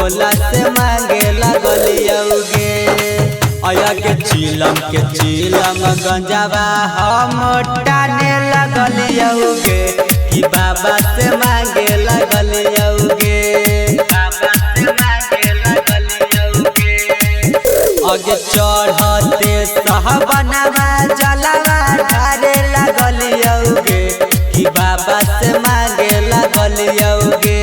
भोला से मांगे लगलियौगे। अया के चीलम गंजावा हम टाने लगलियौगे कि बाबा से मांगे लगलियौगे। आगे चढ़ते सहबनवा जलवा ढारे लगलियौगे कि बाबा से मांगे लगलियौगे।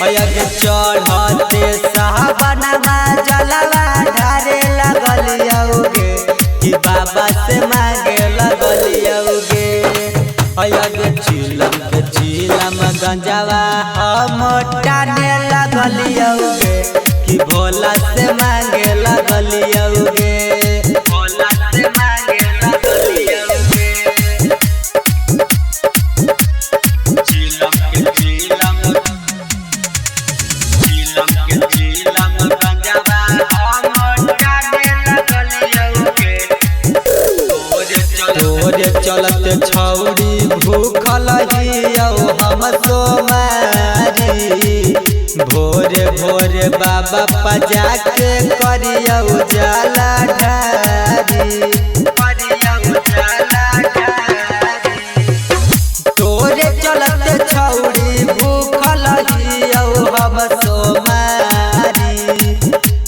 आगे चढ़ते सहबनवा जलवा ढारे लगलियौगे कि बाबा से मांगे लगलियौगे। आगे चीलम गंजावा हम टाने लगलियौगे कि भोला से मांगे लगलियौगे। भोला से मांगे लगलियौगे। चीलम गंजावा हम टाने लगलियौगे। तोरे चलत छौरी भूखल हियौ हम सोमारी। भोरे भोरे बाबा पजा के करियौ जाला ढारी। तोरे चलत छौरी भूखल हियौ हम सोमारी।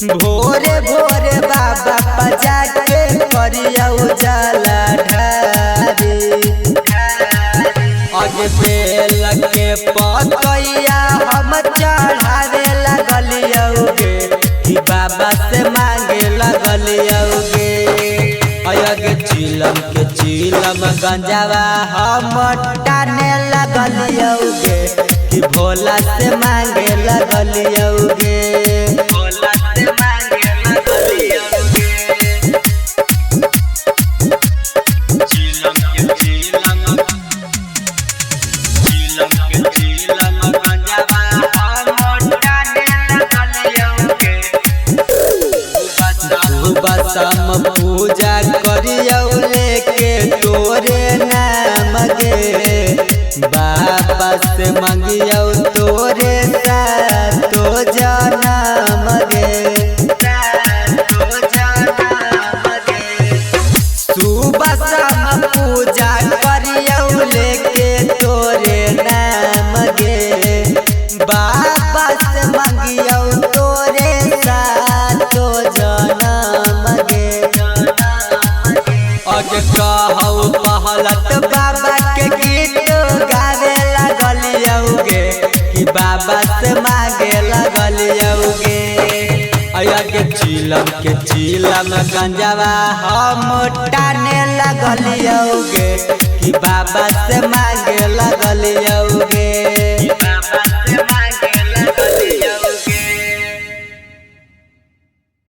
भोरे भोरे बाबा पजा के करियौ जाला ढारी। आगे बेल के पतैया हम चढ़ावे लगलियौगे कि बाबा से मांगे लगलियौगे। आगे चीलम गंजावा हम टाने लगलियौगे कि भोला से मांगे लगलियौगे। भोला से मांगे लगलियौगे। बसम पूजा करियौ लेके तोरे नाम गे। बाबा से मंगियौ तोरे सातो जनम गे। सुबह शाम पूजा करियौ लेके तोरे नाम गे। बाबा से मंगियौ तोरे सातो जनम गे। आगे कहौ पहलत बाबा के गीत गावे लगलियौगे कि बाबा से मांगे लगलियौगे। आगे चीलम गंजावा हम टाने लगलियौगे कि बाबा से मांगे लगलियौगे।